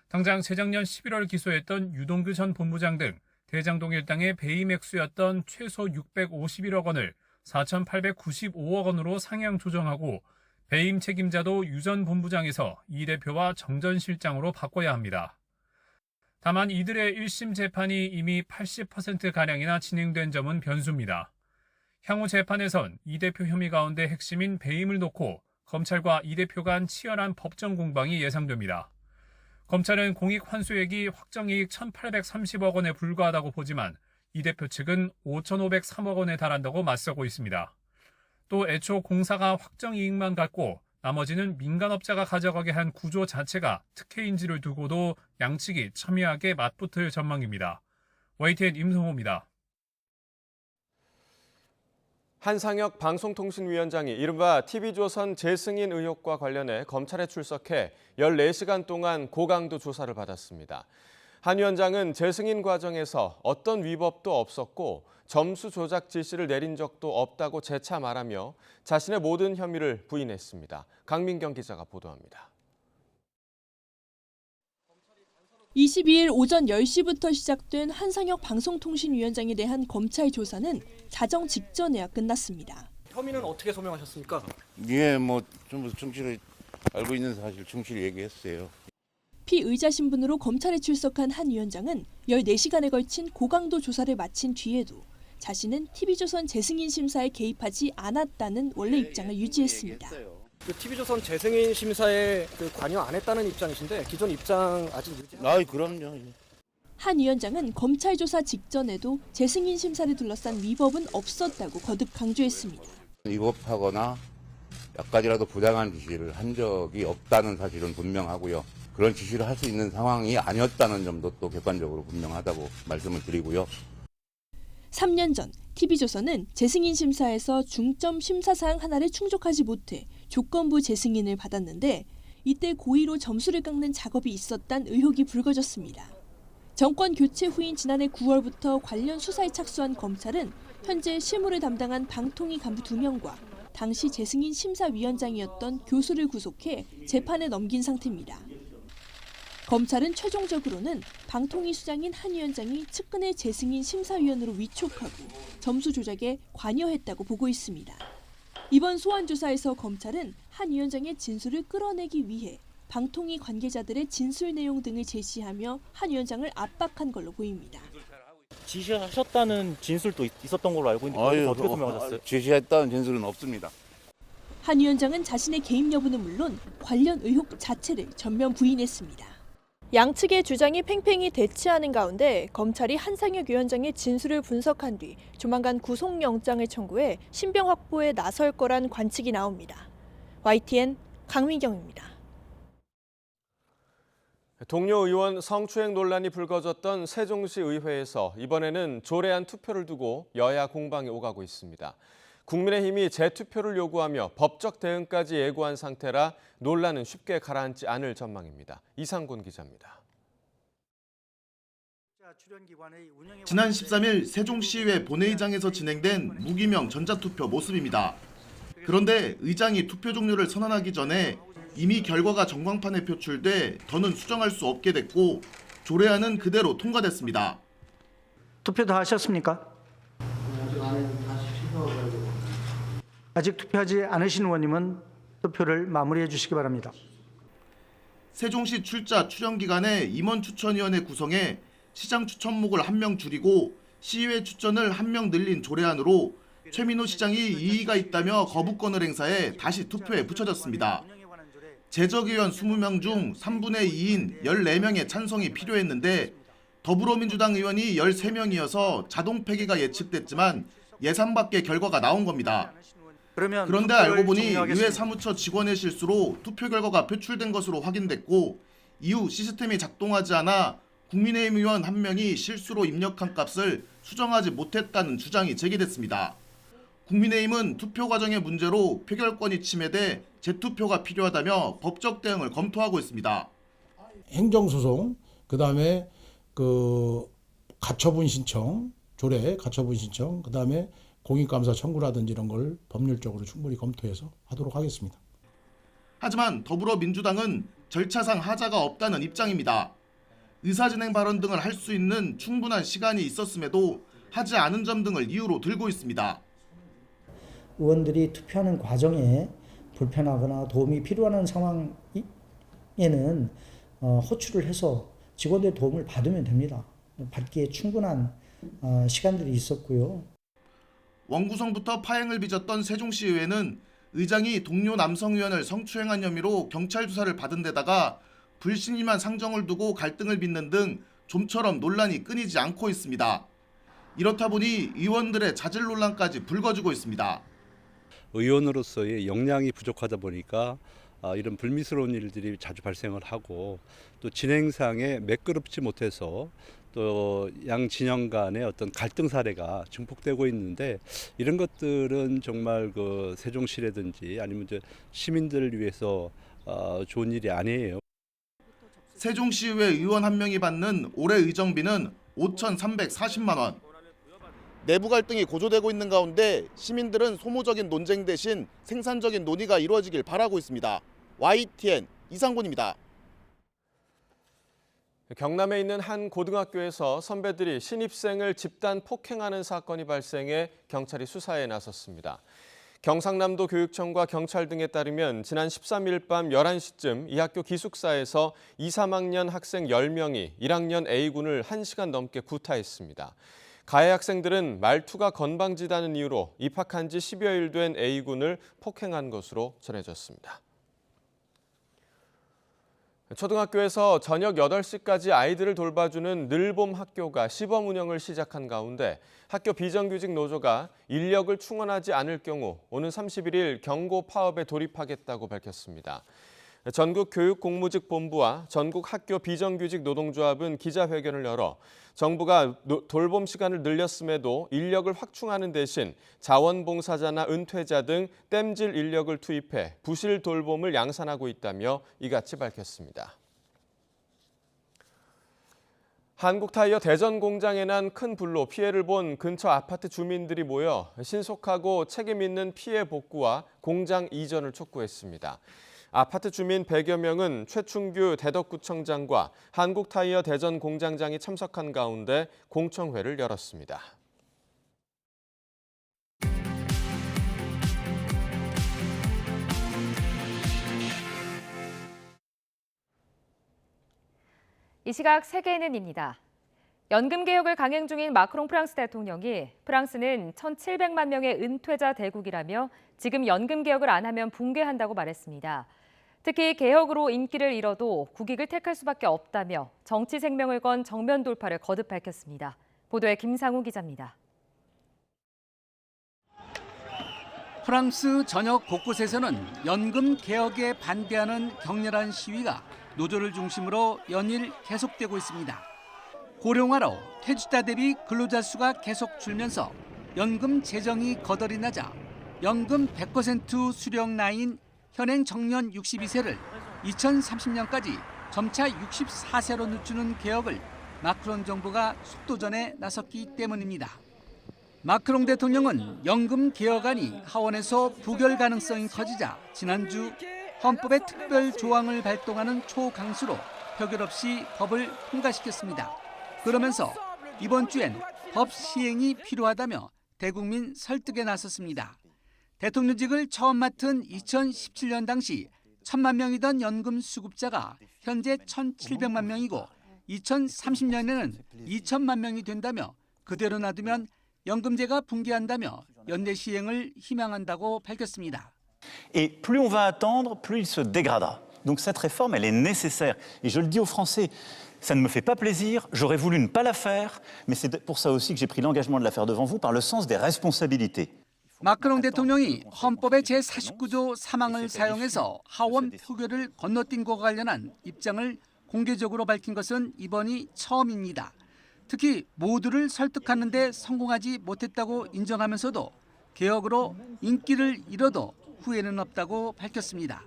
당장 재작년 11월 기소했던 유동규 전 본부장 등 대장동 일당의 배임 액수였던 최소 651억 원을 4,895억 원으로 상향 조정하고 배임 책임자도 유 전 본부장에서 이 대표와 정 전 실장으로 바꿔야 합니다. 다만 이들의 1심 재판이 이미 80%가량이나 진행된 점은 변수입니다. 향후 재판에선 이 대표 혐의 가운데 핵심인 배임을 놓고 검찰과 이 대표 간 치열한 법정 공방이 예상됩니다. 검찰은 공익 환수액이 확정이익 1,830억 원에 불과하다고 보지만 이 대표 측은 5,503억 원에 달한다고 맞서고 있습니다. 또 애초 공사가 확정이익만 갖고 나머지는 민간업자가 가져가게 한 구조 자체가 특혜인지를 두고도 양측이 첨예하게 맞붙을 전망입니다. YTN 임성호입니다. 한상혁 방송통신위원장이 이른바 TV조선 재승인 의혹과 관련해 검찰에 출석해 14시간 동안 고강도 조사를 받았습니다. 한 위원장은 재승인 과정에서 어떤 위법도 없었고 점수 조작 지시를 내린 적도 없다고 재차 말하며 자신의 모든 혐의를 부인했습니다. 강민경 기자가 보도합니다. 22일 오전 10시부터 시작된 한상혁 방송통신위원장에 대한 검찰 조사는 자정 직전에야 끝났습니다. 혐의는 어떻게 소명하셨습니까? 예, 좀 충실히 알고 있는 사실 충실히 얘기했어요. 피의자 신분으로 검찰에 출석한 한 위원장은 14시간에 걸친 고강도 조사를 마친 뒤에도 자신은 TV조선 재승인 심사에 개입하지 않았다는 원래 입장을 유지했습니다. TV조선 재승인 심사에 관여 안 했다는 입장이신데 기존 입장 아직 유지하세요? 그럼요. 한 위원장은 검찰 조사 직전에도 재승인 심사를 둘러싼 위법은 없었다고 거듭 강조했습니다. 위법하거나 약간이라도 부당한 지시를 한 적이 없다는 사실은 분명하고요. 그런 지시를 할 수 있는 상황이 아니었다는 점도 또 객관적으로 분명하다고 말씀을 드리고요. 3년 전 TV조선은 재승인 심사에서 중점 심사사항 하나를 충족하지 못해 조건부 재승인을 받았는데 이때 고의로 점수를 깎는 작업이 있었다는 의혹이 불거졌습니다. 정권 교체 후인 지난해 9월부터 관련 수사에 착수한 검찰은 현재 실무를 담당한 방통위 간부 2명과 당시 재승인 심사위원장이었던 교수를 구속해 재판에 넘긴 상태입니다. 검찰은 최종적으로는 방통위 수장인 한 위원장이 측근의 재승인 심사위원으로 위촉하고 점수 조작에 관여했다고 보고 있습니다. 이번 소환 조사에서 검찰은 한 위원장의 진술을 끌어내기 위해 방통위 관계자들의 진술 내용 등을 제시하며 한 위원장을 압박한 걸로 보입니다. 지시하셨다는 진술도 있었던 걸로 알고 있는데 어떻게 소명하셨어요? 지시했다는 진술은 없습니다. 한 위원장은 자신의 개입 여부는 물론 관련 의혹 자체를 전면 부인했습니다. 양측의 주장이 팽팽히 대치하는 가운데 검찰이 한상혁 위원장의 진술을 분석한 뒤 조만간 구속영장을 청구해 신병 확보에 나설 거란 관측이 나옵니다. YTN 강민경입니다. 동료 의원 성추행 논란이 불거졌던 세종시 의회에서 이번에는 조례안 투표를 두고 여야 공방이 오가고 있습니다. 국민의힘이 재투표를 요구하며 법적 대응까지 예고한 상태라 논란은 쉽게 가라앉지 않을 전망입니다. 이상곤 기자입니다. 지난 13일 세종시의회 본회의장에서 진행된 무기명 전자투표 모습입니다. 그런데 의장이 투표 종료를 선언하기 전에 이미 결과가 전광판에 표출돼 더는 수정할 수 없게 됐고 조례안은 그대로 통과됐습니다. 투표 다 하셨습니까? 아직 투표하지 않으신 의원님은 투표를 마무리해 주시기 바랍니다. 세종시 출자 출연 기간에 임원 추천위원회 구성해 시장 추천목을 1명 줄이고 시의회 추천을 1명 늘린 조례안으로 최민호 시장이 이의가 있다며 거부권을 행사해 다시 투표에 붙여졌습니다. 재적의원 20명 중 3분의 2인 14명의 찬성이 필요했는데 더불어민주당 의원이 13명이어서 자동 폐기가 예측됐지만 예상 밖의 결과가 나온 겁니다. 그런데 알고 보니 의회 사무처 직원의 실수로 투표 결과가 표출된 것으로 확인됐고 이후 시스템이 작동하지 않아 국민의힘 의원 1명이 실수로 입력한 값을 수정하지 못했다는 주장이 제기됐습니다. 국민의힘은 투표 과정의 문제로 표결권이 침해돼 재투표가 필요하다며 법적 대응을 검토하고 있습니다. 행정소송, 그다음에 가처분 신청, 조례 가처분 신청, 그다음에 공익감사 청구라든지 이런 걸 법률적으로 충분히 검토해서 하도록 하겠습니다. 하지만 더불어민주당은 절차상 하자가 없다는 입장입니다. 의사진행 발언 등을 할 수 있는 충분한 시간이 있었음에도 하지 않은 점 등을 이유로 들고 있습니다. 의원들이 투표하는 과정에 불편하거나 도움이 필요한 상황에는 호출을 해서 직원들의 도움을 받으면 됩니다. 받기에 충분한 시간들이 있었고요. 원구성부터 파행을 빚었던 세종시의회는 의장이 동료 남성 의원을 성추행한 혐의로 경찰 조사를 받은 데다가 불신임한 상정을 두고 갈등을 빚는 등 좀처럼 논란이 끊이지 않고 있습니다. 이렇다 보니 의원들의 자질 논란까지 불거지고 있습니다. 의원으로서의 역량이 부족하다 보니까 이런 불미스러운 일들이 자주 발생을 하고 또 진행상에 매끄럽지 못해서 또 양 진영 간의 어떤 갈등 사례가 증폭되고 있는데 이런 것들은 정말 그 세종시라든지 아니면 이제 시민들을 위해서 좋은 일이 아니에요. 세종시의회 의원 한 명이 받는 올해 의정비는 5,340만 원. 내부 갈등이 고조되고 있는 가운데 시민들은 소모적인 논쟁 대신 생산적인 논의가 이루어지길 바라고 있습니다. YTN 이상곤입니다. 경남에 있는 한 고등학교에서 선배들이 신입생을 집단 폭행하는 사건이 발생해 경찰이 수사에 나섰습니다. 경상남도 교육청과 경찰 등에 따르면 지난 13일 밤 11시쯤 이 학교 기숙사에서 2, 3학년 학생 10명이 1학년 A군을 1시간 넘게 구타했습니다. 가해 학생들은 말투가 건방지다는 이유로 입학한 지 10여일 된 A군을 폭행한 것으로 전해졌습니다. 초등학교에서 저녁 8시까지 아이들을 돌봐주는 늘봄 학교가 시범 운영을 시작한 가운데 학교 비정규직 노조가 인력을 충원하지 않을 경우 오는 31일 경고 파업에 돌입하겠다고 밝혔습니다. 전국교육공무직본부와 전국학교 비정규직 노동조합은 기자회견을 열어 정부가 돌봄 시간을 늘렸음에도 인력을 확충하는 대신 자원봉사자나 은퇴자 등 땜질 인력을 투입해 부실 돌봄을 양산하고 있다며 이같이 밝혔습니다. 한국타이어 대전 공장에 난 큰 불로 피해를 본 근처 아파트 주민들이 모여 신속하고 책임 있는 피해 복구와 공장 이전을 촉구했습니다. 아파트 주민 100여 명은 최충규 대덕구청장과 한국타이어 대전 공장장이 참석한 가운데 공청회를 열었습니다. 이 시각 세계는입니다. 연금 개혁을 강행 중인 마크롱 프랑스 대통령이 프랑스는 1,700만 명의 은퇴자 대국이라며 지금 연금 개혁을 안 하면 붕괴한다고 말했습니다. 특히 개혁으로 인기를 잃어도 국익을 택할 수밖에 없다며 정치 생명을 건 정면 돌파를 거듭 밝혔습니다. 보도에 김상우 기자입니다. 프랑스 전역 곳곳에서는 연금 개혁에 반대하는 격렬한 시위가 노조를 중심으로 연일 계속되고 있습니다. 고령화로 퇴직자 대비 근로자 수가 계속 줄면서 연금 재정이 거덜이 나자 연금 100% 수령 나이인 현행 정년 62세를 2030년까지 점차 64세로 늦추는 개혁을 마크롱 정부가 속도전에 나섰기 때문입니다. 마크롱 대통령은 연금 개혁안이 하원에서 부결 가능성이 커지자 지난주 헌법의 특별 조항을 발동하는 초강수로 표결 없이 법을 통과시켰습니다. 그러면서 이번 주엔 법 시행이 필요하다며 대국민 설득에 나섰습니다. 대통령직을 처음 맡은 2017년 당시 1,000만 명이던 연금 수급자가 현재 1,700만 명이고 2030년에는 2,000만 명이 된다며 그대로 놔두면 연금제가 붕괴한다며 연내 시행을 희망한다고 밝혔습니다. Et plus on va attendre, plus il se dégradera. Donc cette réforme, elle est nécessaire. Et je le dis aux Français, ça ne me fait pas plaisir, j'aurais voulu ne pas la faire, mais c'est pour ça aussi que j'ai pris l'engagement de la faire devant vous par le sens des responsabilités. 마크롱 대통령이 헌법의 제49조 3항을 사용해서 하원 표결을 건너뛴 것과 관련한 입장을 공개적으로 밝힌 것은 이번이 처음입니다. 특히 모두를 설득하는 데 성공하지 못했다고 인정하면서도 개혁으로 인기를 잃어도 후회는 없다고 밝혔습니다.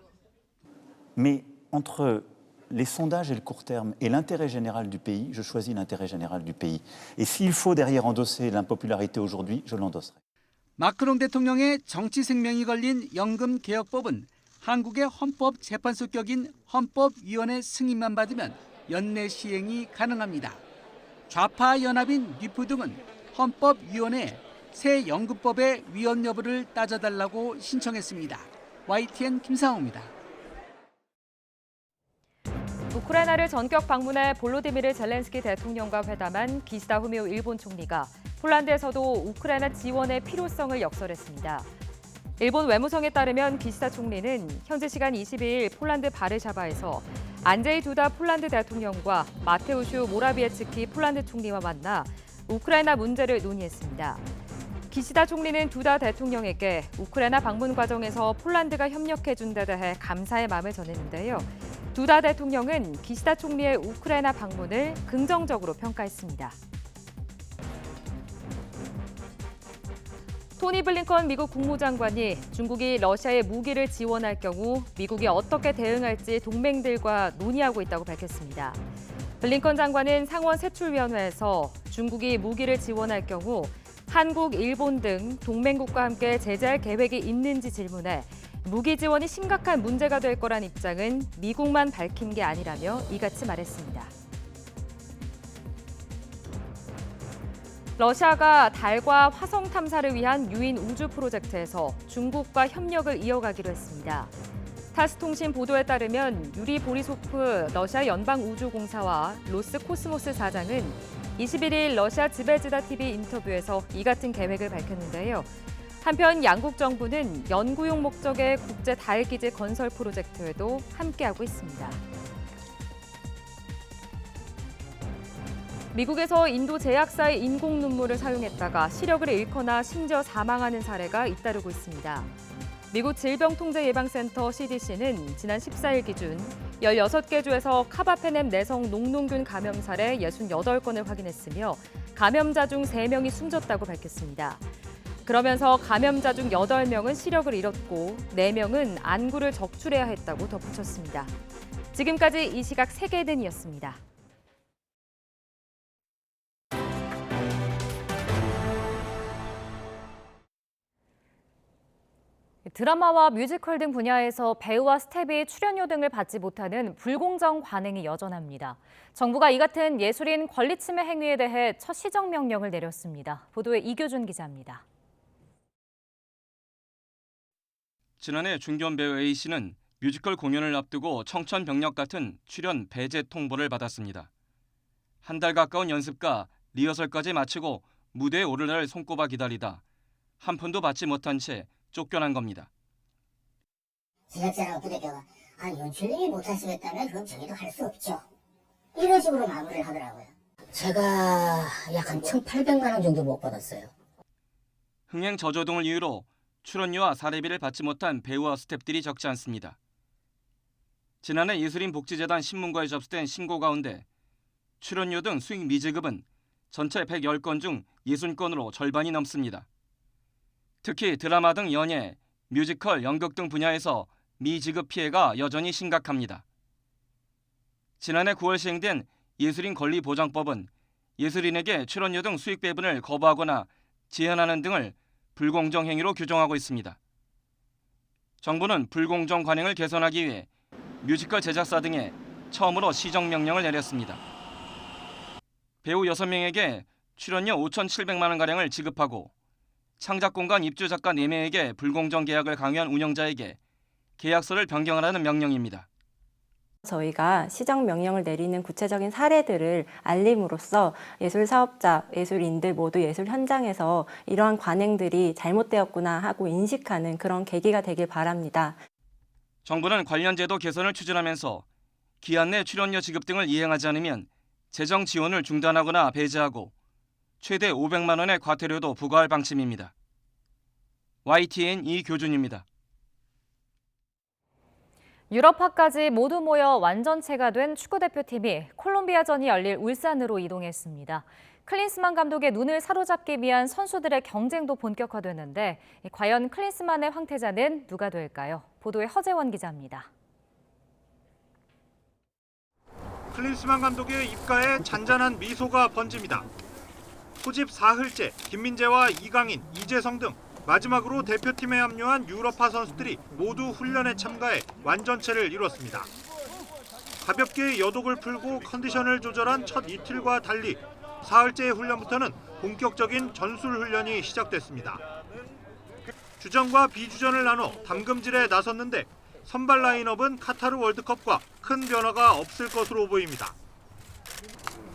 Mais entre les sondages et le court terme et l'intérêt général du pays, je choisis l'intérêt général du pays. Et s'il faut derrière endosser l'impopularité aujourd'hui, je l'endosserai. 마크롱 대통령의 정치 생명이 걸린 연금 개혁법은 한국의 헌법재판소 격인 헌법위원회 승인만 받으면 연내 시행이 가능합니다. 좌파 연합인 리프 등은 헌법위원회에 새 연금법의 위헌 여부를 따져달라고 신청했습니다. YTN 김상우입니다. 우크라이나를 전격 방문해 볼로디미르 젤렌스키 대통령과 회담한 기시다 후미오 일본 총리가 폴란드에서도 우크라이나 지원의 필요성을 역설했습니다. 일본 외무성에 따르면 기시다 총리는 현지 시간 22일 폴란드 바르샤바에서 안제이 두다 폴란드 대통령과 마테우슈 모라비에츠키 폴란드 총리와 만나 우크라이나 문제를 논의했습니다. 기시다 총리는 두다 대통령에게 우크라이나 방문 과정에서 폴란드가 협력해준 데 대해 감사의 마음을 전했는데요. 두다 대통령은 기시다 총리의 우크라이나 방문을 긍정적으로 평가했습니다. 토니 블링컨 미국 국무장관이 중국이 러시아에 무기를 지원할 경우 미국이 어떻게 대응할지 동맹들과 논의하고 있다고 밝혔습니다. 블링컨 장관은 상원 세출위원회에서 중국이 무기를 지원할 경우 한국, 일본 등 동맹국과 함께 제재할 계획이 있는지 질문해 무기 지원이 심각한 문제가 될 거란 입장은 미국만 밝힌 게 아니라며 이같이 말했습니다. 러시아가 달과 화성 탐사를 위한 유인 우주 프로젝트에서 중국과 협력을 이어가기로 했습니다. 타스 통신 보도에 따르면 유리 보리소프 러시아 연방우주공사와 로스코스모스 사장은 21일 러시아 지베즈다 TV 인터뷰에서 이 같은 계획을 밝혔는데요. 한편 양국 정부는 연구용 목적의 국제 달 기지 건설 프로젝트에도 함께하고 있습니다. 미국에서 인도 제약사의 인공 눈물을 사용했다가 시력을 잃거나 심지어 사망하는 사례가 잇따르고 있습니다. 미국 질병통제예방센터 CDC는 지난 14일 기준 16개 주에서 카바페넴 내성 녹농균 감염 사례 68건을 확인했으며 감염자 중 3명이 숨졌다고 밝혔습니다. 그러면서 감염자 중 8명은 시력을 잃었고 4명은 안구를 적출해야 했다고 덧붙였습니다. 지금까지 이 시각 세계den이었습니다. 드라마와 뮤지컬 등 분야에서 배우와 스텝이 출연료 등을 받지 못하는 불공정 관행이 여전합니다. 정부가 이 같은 예술인 권리침해 행위에 대해 첫 시정명령을 내렸습니다. 보도에 이교준 기자입니다. 지난해 중견 배우 A씨는 뮤지컬 공연을 앞두고 청천벽력 같은 출연 배제 통보를 받았습니다. 한 달 가까운 연습과 리허설까지 마치고 무대에 오를 날 손꼽아 기다리다 한 푼도 받지 못한 채 쫓겨난 겁니다. 제작자랑 부대표가 연출님이 못하시겠다면 그럼 저희도 할 수 없죠. 이런 식으로 마무리를 하더라고요. 제가 약 한 1,800만 원 정도 못 받았어요. 흥행 저조 등을 이유로 출연료와 사례비를 받지 못한 배우와 스태프들이 적지 않습니다. 지난해 예술인복지재단 신문과에 접수된 신고 가운데 출연료 등 수익 미지급은 전체 110건 중 60건으로 절반이 넘습니다. 특히 드라마 등 연예, 뮤지컬, 연극 등 분야에서 미지급 피해가 여전히 심각합니다. 지난해 9월 시행된 예술인 권리보장법은 예술인에게 출연료 등 수익 배분을 거부하거나 제한하는 등을 불공정 행위로 규정하고 있습니다. 정부는 불공정 관행을 개선하기 위해 뮤지컬 제작사 등에 처음으로 시정명령을 내렸습니다. 배우 6명에게 출연료 5,700만 원가량을 지급하고 창작공간 입주 작가 4명에게 불공정 계약을 강요한 운영자에게 계약서를 변경하라는 명령입니다. 저희가 시정명령을 내리는 구체적인 사례들을 알림으로써 예술 사업자, 예술인들 모두 예술 현장에서 이러한 관행들이 잘못되었구나 하고 인식하는 그런 계기가 되길 바랍니다. 정부는 관련 제도 개선을 추진하면서 기한 내 출연료 지급 등을 이행하지 않으면 재정 지원을 중단하거나 배제하고 최대 500만 원의 과태료도 부과할 방침입니다. YTN 이교준입니다. 유럽파까지 모두 모여 완전체가 된 축구대표팀이 콜롬비아전이 열릴 울산으로 이동했습니다. 클린스만 감독의 눈을 사로잡기 위한 선수들의 경쟁도 본격화되는데 과연 클린스만의 황태자는 누가 될까요? 보도에 허재원 기자입니다. 클린스만 감독의 입가에 잔잔한 미소가 번집니다. 후집 사흘째 김민재와 이강인, 이재성 등 마지막으로 대표팀에 합류한 유럽파 선수들이 모두 훈련에 참가해 완전체를 이뤘습니다. 가볍게 여독을 풀고 컨디션을 조절한 첫 이틀과 달리 사흘째의 훈련부터는 본격적인 전술 훈련이 시작됐습니다. 주전과 비주전을 나눠 담금질에 나섰는데 선발 라인업은 카타르 월드컵과 큰 변화가 없을 것으로 보입니다.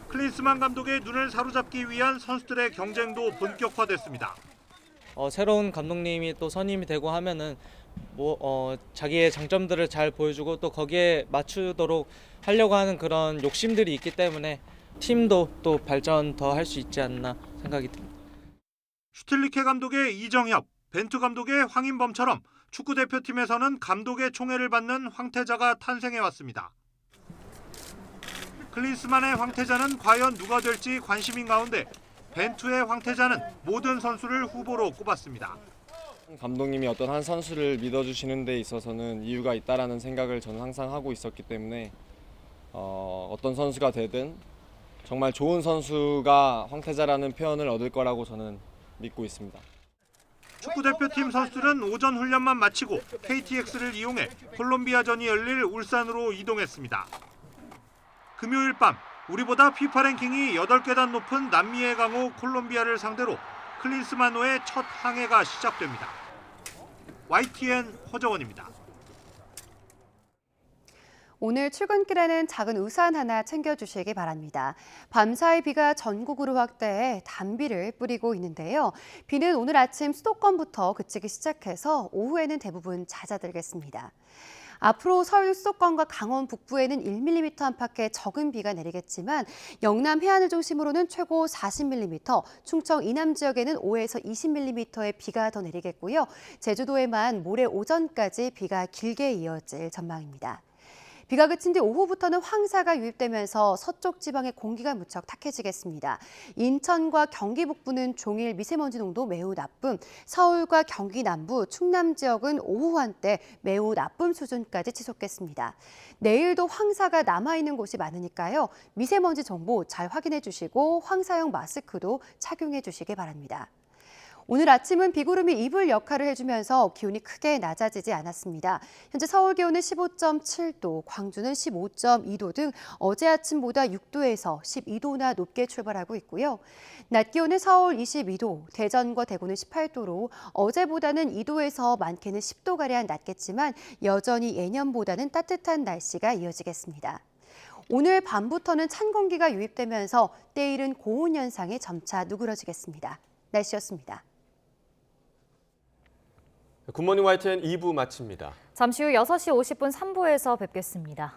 클린스만 감독의 눈을 사로잡기 위한 선수들의 경쟁도 본격화됐습니다. 새로운 감독님이 또 선임이 되고 하면은 자기의 장점들을 잘 보여주고 또 거기에 맞추도록 하려고 하는 그런 욕심들이 있기 때문에 팀도 또 발전 더 할 수 있지 않나 생각이 듭니다. 슈틸리케 감독의 이정협, 벤투 감독의 황인범처럼 축구대표팀에서는 감독의 총애를 받는 황태자가 탄생해왔습니다. 클린스만의 황태자는 과연 누가 될지 관심인 가운데 벤투의 황태자는 모든 선수를 후보로 꼽았습니다. 감독님이 어떤 한 선수를 믿어주시는 데 있어서는 이유가 있다라는 생각을 저는 항상 하고 있었기 때문에 어떤 선수가 되든 정말 좋은 선수가 황태자라는 표현을 얻을 거라고 저는 믿고 있습니다. 축구대표팀 선수들은 오전 훈련만 마치고 KTX를 이용해 콜롬비아전이 열릴 울산으로 이동했습니다. 금요일 밤 우리보다 피파 랭킹이 8계단 높은 남미의 강호 콜롬비아를 상대로 클린스만호의 첫 항해가 시작됩니다. YTN 허정원입니다. 오늘 출근길에는 작은 우산 하나 챙겨주시기 바랍니다. 밤사이 비가 전국으로 확대해 단비를 뿌리고 있는데요. 비는 오늘 아침 수도권부터 그치기 시작해서 오후에는 대부분 잦아들겠습니다. 앞으로 서울 수도권과 강원 북부에는 1mm 안팎의 적은 비가 내리겠지만 영남 해안을 중심으로는 최고 40mm, 충청 이남 지역에는 5에서 20mm의 비가 더 내리겠고요. 제주도에만 모레 오전까지 비가 길게 이어질 전망입니다. 비가 그친 뒤 오후부터는 황사가 유입되면서 서쪽 지방의 공기가 무척 탁해지겠습니다. 인천과 경기 북부는 종일 미세먼지 농도 매우 나쁨, 서울과 경기 남부, 충남 지역은 오후 한때 매우 나쁨 수준까지 치솟겠습니다. 내일도 황사가 남아있는 곳이 많으니까요. 미세먼지 정보 잘 확인해 주시고 황사용 마스크도 착용해 주시기 바랍니다. 오늘 아침은 비구름이 이불 역할을 해주면서 기온이 크게 낮아지지 않았습니다. 현재 서울 기온은 15.7도, 광주는 15.2도 등 어제 아침보다 6도에서 12도나 높게 출발하고 있고요. 낮 기온은 서울 22도, 대전과 대구는 18도로 어제보다는 2도에서 많게는 10도가량 낮겠지만 여전히 예년보다는 따뜻한 날씨가 이어지겠습니다. 오늘 밤부터는 찬 공기가 유입되면서 때이른 고온 현상이 점차 누그러지겠습니다. 날씨였습니다. 굿모닝 YTN 2부 마칩니다. 잠시 후 6시 50분 3부에서 뵙겠습니다.